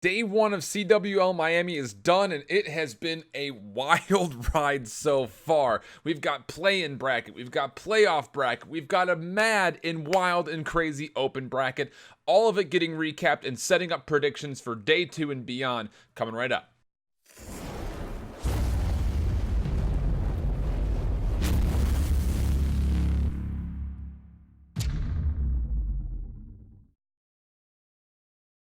Day one of CWL Miami is done, and it has been a wild ride so far. We've got play-in bracket, we've got playoff bracket, we've got a mad and wild and crazy open bracket. All of it getting recapped and setting up predictions for day two and beyond coming right up.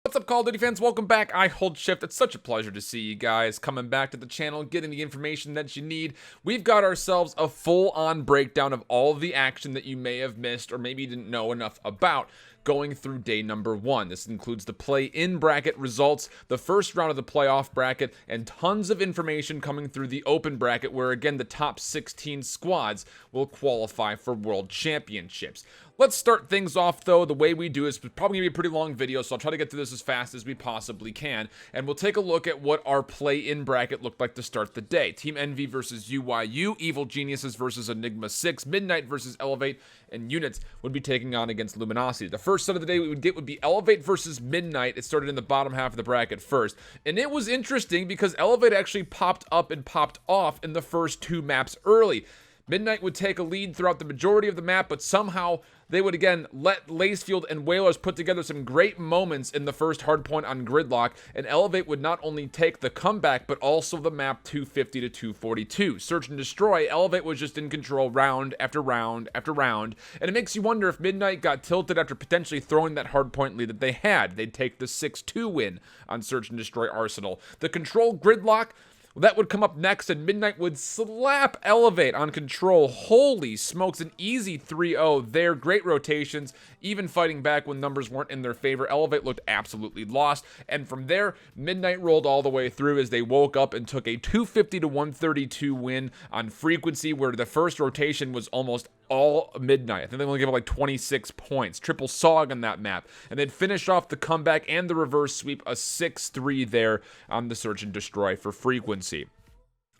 What's up, Call of Duty fans? Welcome back. IHOLDSHIFT. It's such a pleasure to see you guys coming back to the channel, getting the information that you need. We've got ourselves a full-on breakdown of all of the action that you may have missed or maybe didn't know enough about going through day number one. This includes the play-in bracket results, the first round of the playoff bracket, and tons of information coming through the open bracket where, again, the top 16 squads will qualify for World Championships. Let's start things off, though. The way we do is probably going to be a pretty long video, so I'll try to get through this as fast as we possibly can. And we'll take a look at what our play-in bracket looked like to start the day. Team Envy versus UYU, Evil Geniuses versus Enigma 6, Midnight versus Elevate, and Units would be taking on against Luminosity. The first set of the day we would get would be Elevate versus Midnight. It started in the bottom half of the bracket first. And it was interesting because Elevate actually popped up and popped off in the first two maps early. Midnight would take a lead throughout the majority of the map, but somehow they would again let Lacefield and Whalers put together some great moments in the first hardpoint on Gridlock, and Elevate would not only take the comeback, but also the map 250 to 242. Search and Destroy, Elevate was just in control round after round after round, and it makes you wonder if Midnight got tilted after potentially throwing that hardpoint lead that they had. They'd take the 6-2 win on Search and Destroy Arsenal. The control Gridlock, that would come up next, and Midnight would slap Elevate on control. Holy smokes, an easy 3-0 there. Great rotations, even fighting back when numbers weren't in their favor. Elevate looked absolutely lost, and from there, Midnight rolled all the way through as they woke up and took a 250 to 132 win on Frequency, where the first rotation was almost all Midnight. I think they only gave up like 26 points. Triple SOG on that map. And they'd finish off the comeback and the reverse sweep, a 6-3 there on the Search and Destroy for Frequency.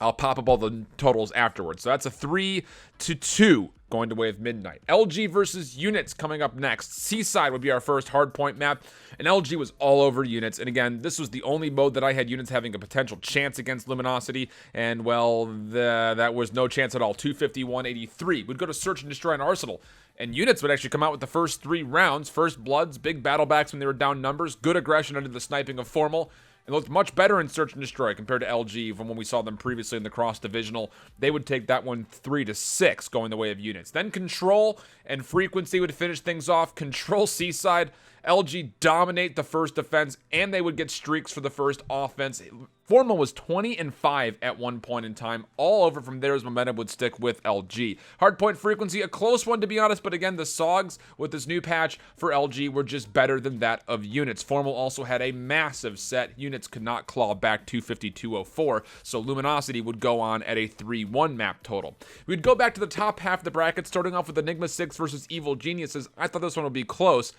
I'll pop up all the totals afterwards. So that's a 3-2 going the way of Midnight. LG versus Units coming up next. Seaside would be our first hardpoint map, and LG was all over Units. And again, this was the only mode that I had Units having a potential chance against Luminosity, and well, that was no chance at all. 250, 183. We'd go to Search and Destroy an Arsenal, and Units would actually come out with the first three rounds. First bloods, big battle backs when they were down numbers, good aggression under the sniping of Formal. It looked much better in Search and Destroy compared to LG from when we saw them previously in the cross-divisional. They would take that one 3-6 going the way of Units. Then Control and Frequency would finish things off. Control Seaside, LG dominate the first defense, and they would get streaks for the first offense. Formal was 20-5 at one point in time. All over from there as momentum would stick with LG. Hardpoint Frequency, a close one to be honest, but again, the SOGs with this new patch for LG were just better than that of Units. Formal also had a massive set. Units could not claw back 250-204, so Luminosity would go on at a 3-1 map total. We'd go back to the top half of the bracket, starting off with Enigma 6 versus Evil Geniuses. I thought this one would be close.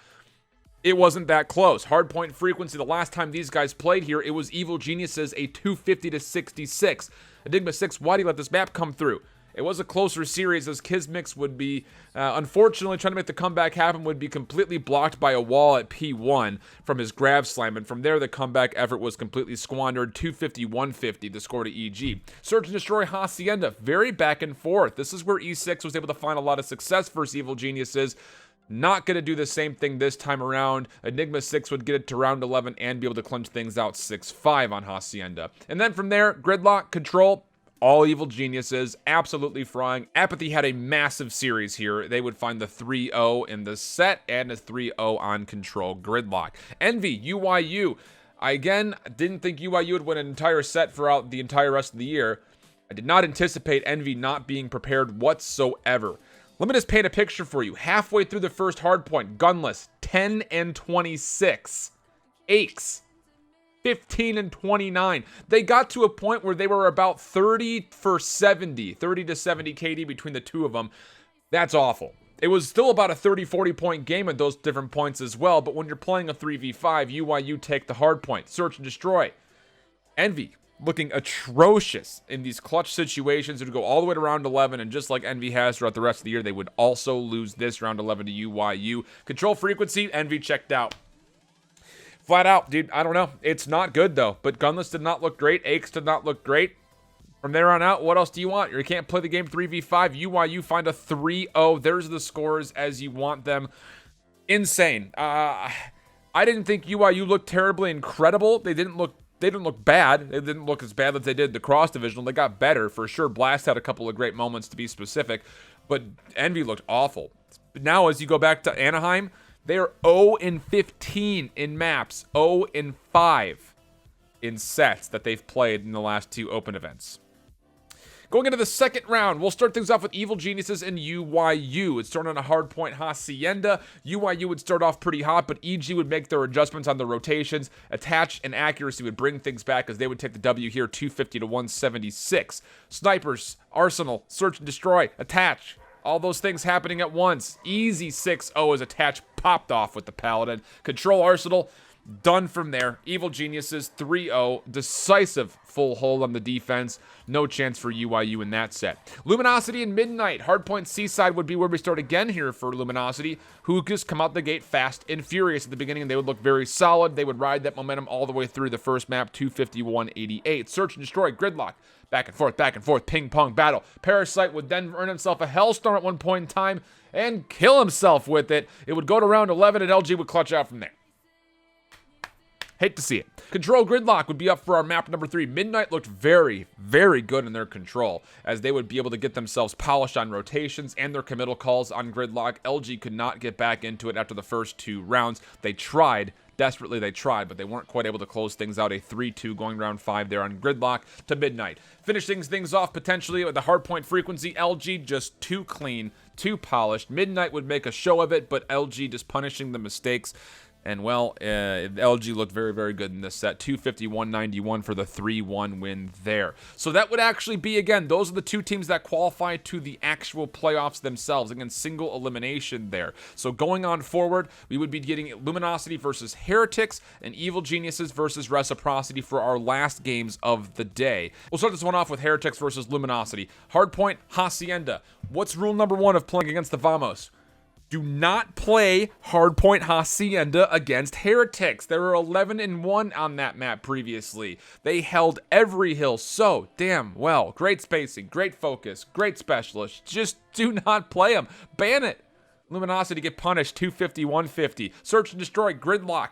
It wasn't that close. Hardpoint Frequency, the last time these guys played here, it was Evil Geniuses, a 250-66. Enigma 6, why do you let this map come through? It was a closer series as Kismix would be, unfortunately, trying to make the comeback happen, would be completely blocked by a wall at P1 from his grab slam, and from there the comeback effort was completely squandered. 250-150, the score to EG. Search and Destroy Hacienda, very back and forth. This is where E6 was able to find a lot of success versus Evil Geniuses. Not going to do the same thing this time around. Enigma 6 would get it to round 11 and be able to clinch things out 6-5 on Hacienda. And then from there, Gridlock, Control, all Evil Geniuses, absolutely frying. Apathy had a massive series here. They would find the 3-0 in the set and a 3-0 on Control Gridlock. Envy, UYU. I again didn't think UYU would win an entire set throughout the entire rest of the year. I did not anticipate Envy not being prepared whatsoever. Let me just paint a picture for you. Halfway through the first hardpoint, gunless, 10-26. Aches, 15-29. They got to a point where they were about 30 for 70, 30 to 70 KD between the two of them. That's awful. It was still about a 30-40 point game at those different points as well, but when you're playing a 3v5, UYU take the hardpoint. Search and Destroy. Envy, looking atrocious in these clutch situations. It would go all the way to round 11, and just like Envy has throughout the rest of the year, they would also lose this round 11 to UYU. Control Frequency, Envy checked out. Flat out, dude, I don't know. It's not good, though. But Gunless did not look great. Aches did not look great. From there on out, what else do you want? You can't play the game 3v5. UYU find a 3-0. There's the scores as you want them. Insane. I didn't think UYU looked terribly incredible. They didn't look bad. They didn't look as bad as they did the cross divisional. They got better for sure. Blast had a couple of great moments to be specific, but Envy looked awful. But now as you go back to Anaheim, they are 0-15 in maps, 0-5 in sets that they've played in the last 2 open events. Going into the second round, we'll start things off with Evil Geniuses and UYU. It's starting on a hardpoint Hacienda. UYU would start off pretty hot, but EG would make their adjustments on the rotations. Attach and accuracy would bring things back as they would take the W here, 250 to 176. Snipers, Arsenal, Search and Destroy, Attach. All those things happening at once. Easy 6-0 as Attach popped off with the Paladin. Control Arsenal. Done from there. Evil Geniuses 3-0. Decisive full hold on the defense. No chance for UYU in that set. Luminosity and Midnight. Hardpoint Seaside would be where we start again here for Luminosity, who just come out the gate fast and furious at the beginning, and they would look very solid. They would ride that momentum all the way through the first map, 251-88. Search and Destroy, Gridlock. Back and forth, ping pong battle. Parasite would then earn himself a Hellstorm at one point in time and kill himself with it. It would go to round 11 and LG would clutch out from there. Hate to see it. Control Gridlock would be up for our map number 3. Midnight looked very, very good in their control, as they would be able to get themselves polished on rotations and their committal calls on Gridlock. LG could not get back into it after the first 2 rounds. They tried. Desperately they tried, but they weren't quite able to close things out. A 3-2 going round 5 there on Gridlock to Midnight. Finishing things off potentially with the hardpoint frequency. LG just too clean, too polished. Midnight would make a show of it, but LG just punishing the mistakes. And, well, LG looked very, very good in this set. 250-191 for the 3-1 win there. So that would actually be, again, those are the 2 teams that qualify to the actual playoffs themselves. Again, single elimination there. So going on forward, we would be getting Luminosity versus Heretics and Evil Geniuses versus Reciprocity for our last games of the day. We'll start this one off with Heretics versus Luminosity. Hardpoint, Hacienda. What's rule number 1 of playing against the Vamos? Do not play Hardpoint Hacienda against Heretics. They were 11-1 on that map previously. They held every hill so damn well. Great spacing, great focus, great specialist. Just do not play them. Ban it. Luminosity get punished 250-150. Search and Destroy, Gridlock.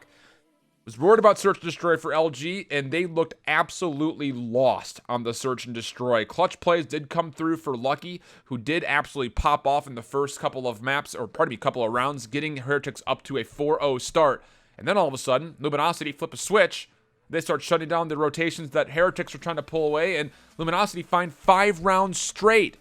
Was worried about Search and Destroy for LG, and they looked absolutely lost on the Search and Destroy. Clutch plays did come through for Lucky, who did absolutely pop off in the first couple of maps, or pardon me, couple of rounds, getting Heretics up to a 4-0 start. And then all of a sudden, Luminosity flip a switch. They start shutting down the rotations that Heretics were trying to pull away, and Luminosity find 5 rounds straight,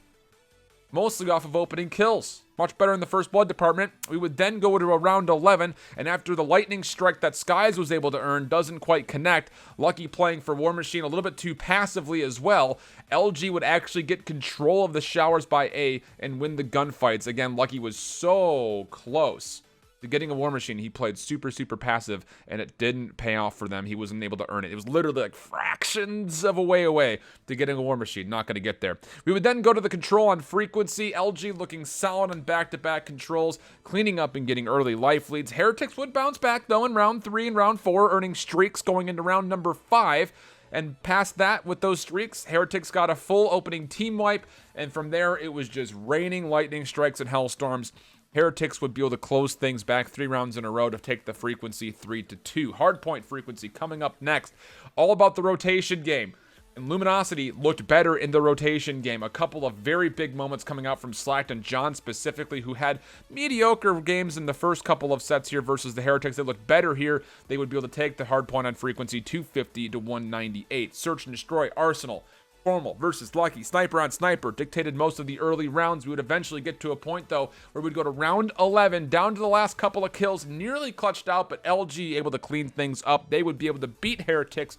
mostly off of opening kills. Much better in the first blood department. We would then go to a round 11, and after the lightning strike that Skies was able to earn doesn't quite connect, Lucky playing for War Machine a little bit too passively as well, LG would actually get control of the showers by A and win the gunfights. Again, Lucky was so close to getting a War Machine. He played super, super passive, and it didn't pay off for them. He wasn't able to earn it. It was literally like fractions of a way away to getting a War Machine. Not going to get there. We would then go to the control on frequency. LG looking solid on back-to-back controls, cleaning up and getting early life leads. Heretics would bounce back, though, in round 3 and round 4, earning streaks going into round number 5. And past that, with those streaks, Heretics got a full opening team wipe, and from there, it was just raining lightning strikes and hellstorms. Heretics would be able to close things back 3 rounds in a row to take the frequency 3-2. Hardpoint frequency coming up next. All about the rotation game. And Luminosity looked better in the rotation game. A couple of very big moments coming out from Slacked and John specifically, who had mediocre games in the first couple of sets here versus the Heretics. They looked better here. They would be able to take the hardpoint on frequency 250-198. Search and Destroy, Arsenal. Formal versus Lucky. Sniper on Sniper dictated most of the early rounds. We would eventually get to a point, though, where we'd go to round 11, down to the last couple of kills, nearly clutched out, but LG able to clean things up. They would be able to beat Heretics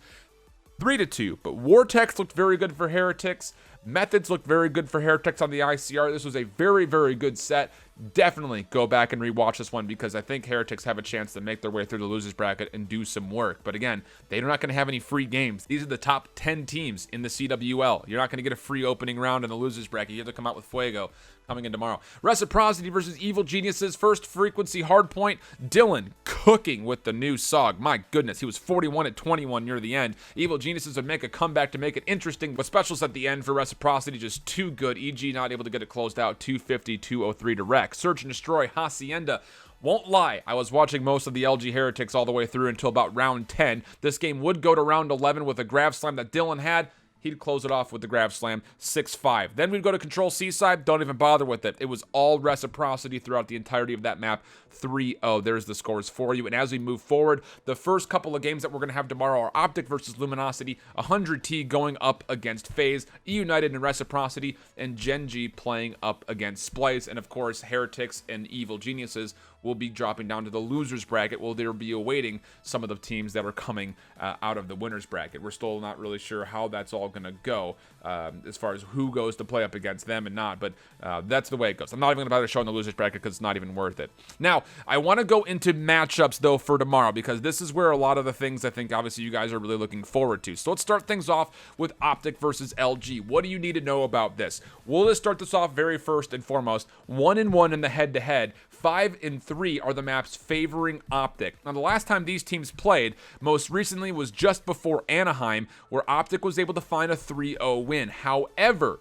3-2. But Vortex looked very good for Heretics. Methods looked very good for Heretics on the ICR. This was a very, very good set. definitely go back and rewatch this one because I think Heretics have a chance to make their way through the losers bracket and do some work. But again, they're not going to have any free games. These are the top 10 teams in the CWL. You're not going to get a free opening round in the losers bracket. You have to come out with Fuego coming in tomorrow. Reciprocity versus Evil Geniuses. First frequency hardpoint. Dylan cooking with the new SOG. My goodness, he was 41 at 21 near the end. Evil Geniuses would make a comeback to make it interesting, but specials at the end for Reciprocity just too good. EG not able to get it closed out. 250, 203 to wreck. Search and Destroy Hacienda. Won't lie, I was watching most of the LG Heretics all the way through until about round 10. This game would go to round 11 with a grab slam that Dylan had. He'd close it off with the grab slam, 6-5. Then we'd go to Control Seaside, don't even bother with it. It was all Reciprocity throughout the entirety of that map, 3-0. There's the scores for you. And as we move forward, the first couple of games that we're going to have tomorrow are Optic versus Luminosity, 100T going up against FaZe, EUnited and Reciprocity, and Genji playing up against Splice. And of course, Heretics and Evil Geniuses will be dropping down to the losers bracket. Will there be awaiting some of the teams that are coming out of the winners bracket? We're still not really sure how that's all going to go as far as who goes to play up against them and not, but that's the way it goes. I'm not even going to bother showing the losers bracket because it's not even worth it. Now, I want to go into matchups though for tomorrow because this is where a lot of the things I think obviously you guys are really looking forward to. So let's start things off with Optic versus LG. What do you need to know about this? We'll just start this off very first and foremost. 1-1 in the head-to-head. 5-3 are the maps favoring Optic. Now, the last time these teams played, most recently, was just before Anaheim, where Optic was able to find a 3-0 win. However,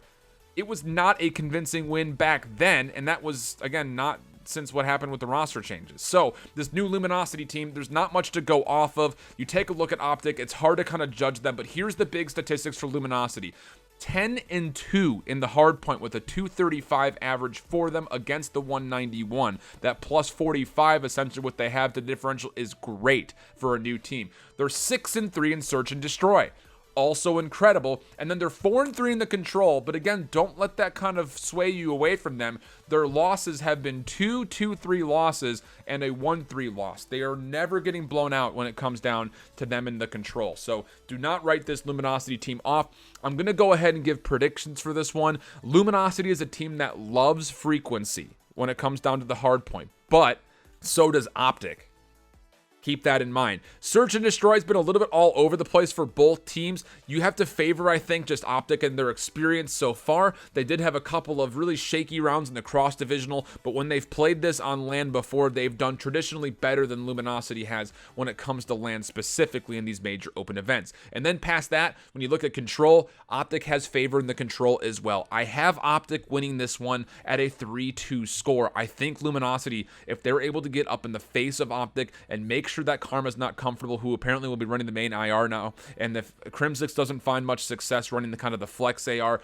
it was not a convincing win back then, and that was, again, not since what happened with the roster changes. So, this new Luminosity team, there's not much to go off of. You take a look at Optic, it's hard to kind of judge them, but here's the big statistics for Luminosity. 10-2 in the hard point with a 235 average for them against the 191. That plus 45, essentially what they have, the differential is great for a new team. They're 6-3 in Search and Destroy. Also incredible. And then they're 4-3 in the control, but again, don't let that kind of sway you away from them. Their losses have been 2-2-3 losses and a 1-3 loss. They are never getting blown out when it comes down to them in the control. So do not write this Luminosity team off. I'm going to go ahead and give predictions for this one. Luminosity is a team that loves frequency when it comes down to the hard point, but so does Optic. Keep that in mind. Search and Destroy has been a little bit all over the place for both teams. You have to favor, I think, just Optic and their experience so far. They did have a couple of really shaky rounds in the cross-divisional, but when they've played this on LAN before, they've done traditionally better than Luminosity has when it comes to LAN specifically in these major open events. And then past that, when you look at Control, Optic has favor in the Control as well. I have Optic winning this one at a 3-2 score. I think Luminosity, if they're able to get up in the face of Optic and make sure that Karma's not comfortable, who apparently will be running the main IR now, and if Crimsix doesn't find much success running the kind of the flex AR,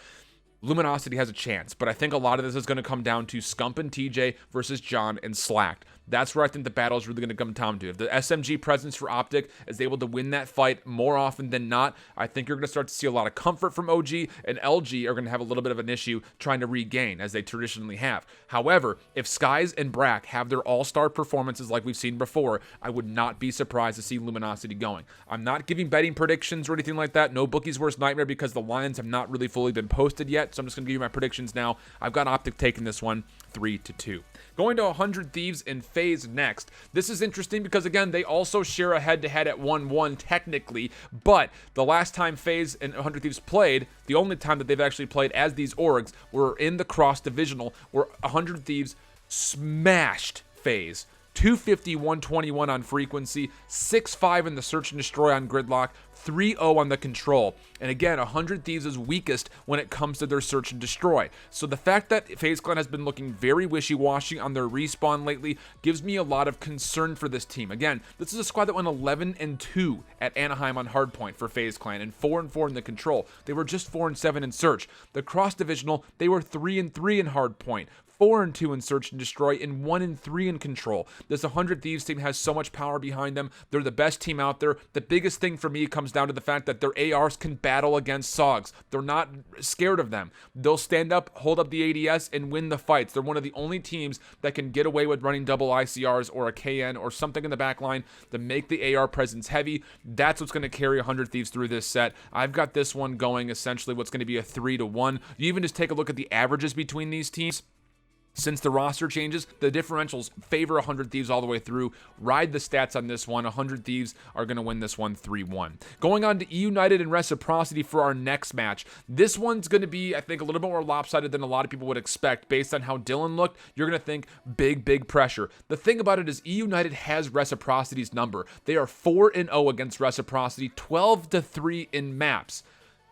Luminosity has a chance. But I think a lot of this is going to come down to Scump and TJ versus John and Slacked. That's where I think the battle is really going to come down to. If the SMG presence for Optic is able to win that fight more often than not, I think you're going to start to see a lot of comfort from OG, and LG are going to have a little bit of an issue trying to regain, as they traditionally have. However, if Skies and Brack have their all-star performances like we've seen before, I would not be surprised to see Luminosity going. I'm not giving betting predictions or anything like that. No bookie's worst nightmare because the lines have not really fully been posted yet, so I'm just going to give you my predictions now. I've got Optic taking this one 3-2. Going to 100 Thieves and FaZe next. This is interesting because, again, they also share a head-to-head at 1-1 technically, but the last time FaZe and 100 Thieves played, the only time that they've actually played as these orgs were in the cross-divisional, where 100 Thieves smashed FaZe. 250, 121 on frequency, 6-5 in the Search and Destroy on Gridlock, 3-0 on the Control. And again, 100 Thieves is weakest when it comes to their Search and Destroy. So the fact that FaZe Clan has been looking very wishy-washy on their respawn lately gives me a lot of concern for this team. Again, this is a squad that went 11-2 at Anaheim on Hardpoint for FaZe Clan and 4-4 in the Control. They were just 4-7 in Search. The cross-divisional, they were 3-3 in Hardpoint. 4-2 in Search and Destroy, and 1-3 in Control. This 100 Thieves team has so much power behind them. They're the best team out there. The biggest thing for me comes down to the fact that their ARs can battle against SOGs. They're not scared of them. They'll stand up, hold up the ADS, and win the fights. They're one of the only teams that can get away with running double ICRs or a KN or something in the back line to make the AR presence heavy. That's what's going to carry 100 Thieves through this set. I've got this one going essentially what's going to be a 3-1. You even just take a look at the averages between these teams. Since the roster changes, the differentials favor 100 Thieves all the way through. Ride the stats on this one. 100 Thieves are going to win this one 3-1. Going on to EUnited and Reciprocity for our next match. This one's going to be, I think, a little bit more lopsided than a lot of people would expect. Based on how Dylan looked, you're going to think big pressure. The thing about it is EUnited has Reciprocity's number. They are 4-0 against Reciprocity, 12-3 in maps.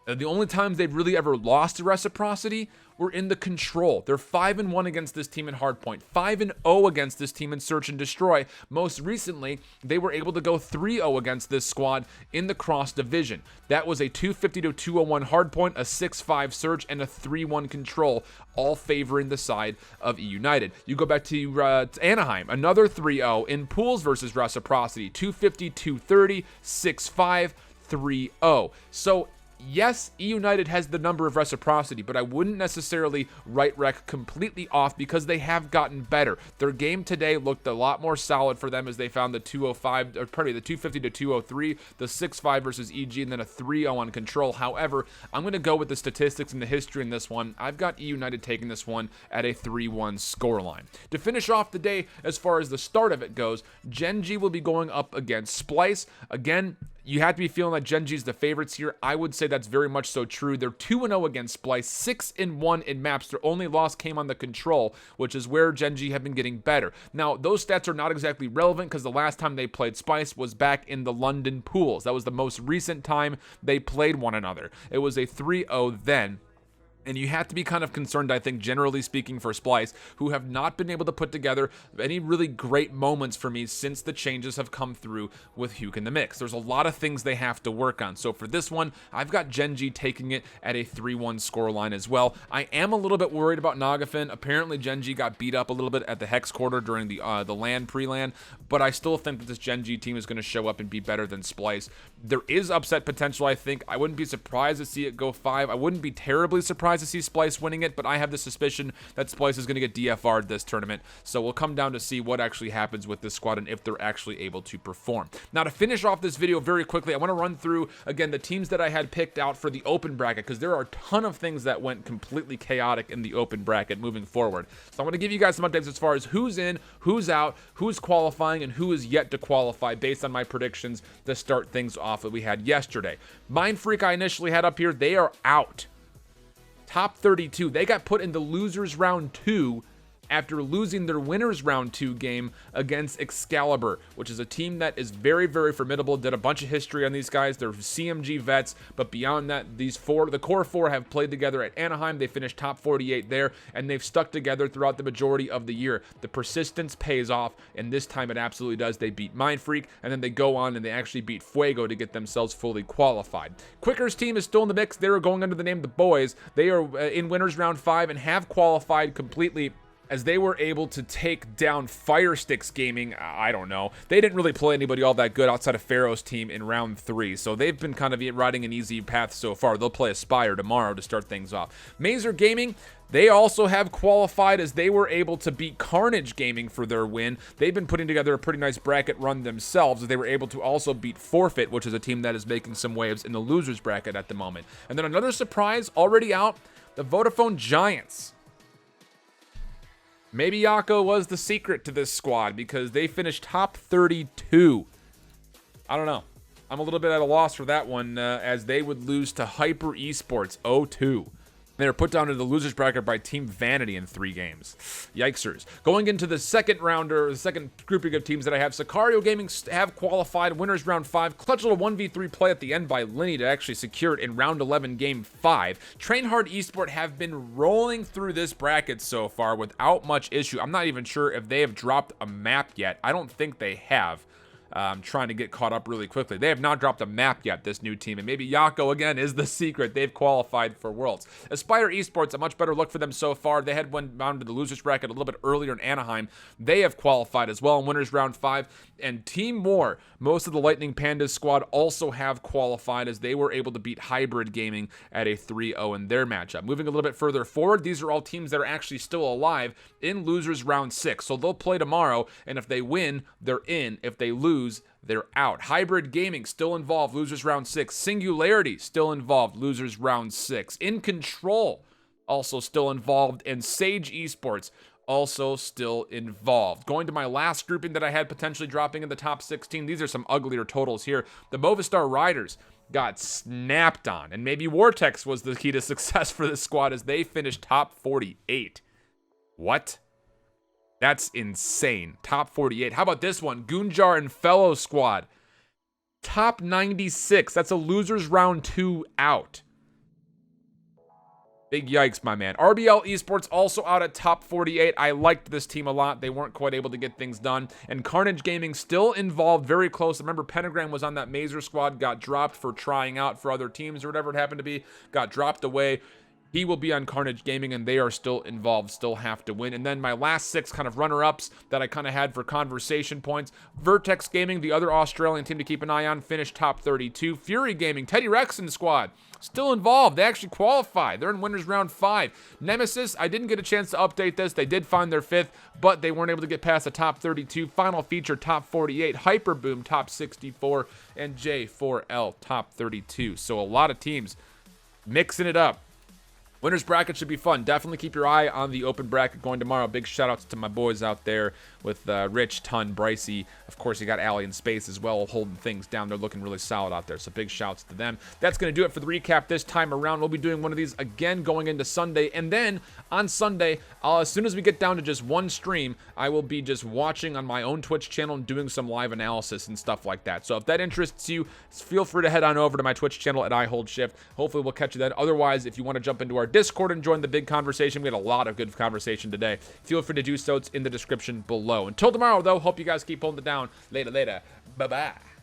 The only times they've really ever lost to Reciprocity were in the control. They're 5-1 against this team in Hardpoint, 5-0 against this team in Search and Destroy. Most recently, they were able to go 3-0 against this squad in the Cross Division. That was a 250-201 Hardpoint, a 6-5 Search, and a 3-1 Control, all favoring the side of EUnited. You go back to Anaheim, another 3-0 in Pools versus Reciprocity, 250-230, 6-5, 3-0. So yes, EUnited has the number of Reciprocity, but I wouldn't necessarily write Rec completely off because they have gotten better. Their game today looked a lot more solid for them as they found the 205, or pardon me, the 250-203, the 6-5 versus EG, and then a 3-0 on Control. However, I'm going to go with the statistics and the history in this one. I've got EUnited taking this one at a 3-1 scoreline. To finish off the day, as far as the start of it goes, Genji will be going up against Splice. Again, you have to be feeling like Genji's the favorites here. I would say that's very much so true. They're 2-0 against Splice, 6-1 in maps. Their only loss came on the Control, which is where Genji have been getting better. Now, those stats are not exactly relevant because the last time they played Splice was back in the London Pools. That was the most recent time they played one another. It was a 3-0 then. And you have to be kind of concerned, I think, generally speaking, for Splice, who have not been able to put together any really great moments for me since the changes have come through with Huke in the mix. There's a lot of things they have to work on. So for this one, I've got Genji taking it at a 3-1 scoreline as well. I am a little bit worried about Nagafin. Apparently, Genji got beat up a little bit at the Hex Quarter during the LAN pre-LAN, but I still think that this Genji team is going to show up and be better than Splice. There is upset potential, I think. I wouldn't be surprised to see it go 5. I wouldn't be terribly surprised to see Splice winning it, but I have the suspicion that Splice is going to get DFR'd this tournament, so we'll come down to see what actually happens with this squad and if they're actually able to perform. Now, to finish off this video very quickly, I want to run through, again, the teams that I had picked out for the open bracket, because there are a ton of things that went completely chaotic in the open bracket moving forward. So I want to give you guys some updates as far as who's in, who's out, who's qualifying, and who is yet to qualify based on my predictions to start things off that we had yesterday. Mindfreak I initially had up here, they are out. Top 32. They got put into losers round 2 after losing their winners round 2 game against Excalibur, which is a team that is very formidable. Did a bunch of history on these guys. They're CMG vets, but beyond that, the core 4 have played together at Anaheim. They finished top 48 there, and they've stuck together throughout the majority of the year. The persistence pays off, and this time it absolutely does. They beat Mindfreak, and then they go on and they actually beat Fuego to get themselves fully qualified. Quicker's team is still in the mix. They're going under the name The Boys. They are in winners round 5 and have qualified completely, as they were able to take down Firesticks Gaming. I don't know. They didn't really play anybody all that good outside of Pharaoh's team in round 3, so they've been kind of riding an easy path so far. They'll play Aspire tomorrow to start things off. Mazer Gaming, they also have qualified as they were able to beat Carnage Gaming for their win. They've been putting together a pretty nice bracket run themselves, as they were able to also beat Forfeit, which is a team that is making some waves in the losers bracket at the moment. And then another surprise already out, the Vodafone Giants. Maybe Yako was the secret to this squad because they finished top 32. I don't know. I'm a little bit at a loss for that one, as they would lose to Hyper Esports 0-2. They were put down into the losers bracket by Team Vanity in 3 games. Yikesers. Going into the second rounder, the second grouping of teams that I have, Sicario Gaming have qualified, winners round 5. Clutch little 1v3 play at the end by Linny to actually secure it in round 11, game 5. Train Hard Esport have been rolling through this bracket so far without much issue. I'm not even sure if they have dropped a map yet. I don't think they have. I'm trying to get caught up really quickly. They have not dropped a map yet, this new team, and maybe Yako again is the secret. They've qualified for Worlds. Aspire Esports, a much better look for them so far. They had went down to the losers bracket a little bit earlier in Anaheim. They have qualified as well in winners round 5. And Team War, most of the Lightning Pandas squad also have qualified, as they were able to beat Hybrid Gaming at a 3-0 in their matchup. Moving a little bit further forward, these are all teams that are actually still alive in losers round 6. So they'll play tomorrow, and if they win, they're in. If they lose, they're out. Hybrid Gaming still involved, losers round 6. Singularity still involved, losers round 6. In Control also still involved, and Sage Esports also still involved. Going to my last grouping that I had potentially dropping in the top 16. These are some uglier totals here. The Movistar Riders got snapped on, and maybe Vortex was the key to success for this squad as they finished top 48. What? That's insane. Top 48. How about this one? Gunjar and Fellow Squad. Top 96. That's a losers round 2 out. Big yikes, my man. RBL Esports also out at top 48. I liked this team a lot. They weren't quite able to get things done. And Carnage Gaming still involved, very close. Remember, Pentagram was on that Mazer squad, got dropped for trying out for other teams or whatever it happened to be, got dropped away. He will be on Carnage Gaming, and they are still involved, still have to win. And then my last 6 kind of runner-ups that I kind of had for conversation points. Vertex Gaming, the other Australian team to keep an eye on, finished top 32. Fury Gaming, Teddy Rexon's squad, still involved. They actually qualified. They're in winners round 5. Nemesis, I didn't get a chance to update this. They did find their 5th, but they weren't able to get past the top 32. Final Feature, top 48. Hyperboom, top 64. And J4L, top 32. So a lot of teams mixing it up. Winners bracket should be fun. Definitely keep your eye on the open bracket going tomorrow. Big shout outs to my boys out there with Rich, Ton, Bricey. Of course, you got Allie in space as well, holding things down. They're looking really solid out there. So big shouts to them. That's going to do it for the recap this time around. We'll be doing one of these again going into Sunday. And then on Sunday, as soon as we get down to just one stream, I will be just watching on my own Twitch channel and doing some live analysis and stuff like that. So if that interests you, feel free to head on over to my Twitch channel at IHOLDSHIFT. Hopefully we'll catch you then. Otherwise, if you want to jump into our Discord and join the big conversation, we had a lot of good conversation today. Feel free to do so. It's in the description below. Until tomorrow, though, hope you guys keep holding it down. Later. Bye-bye.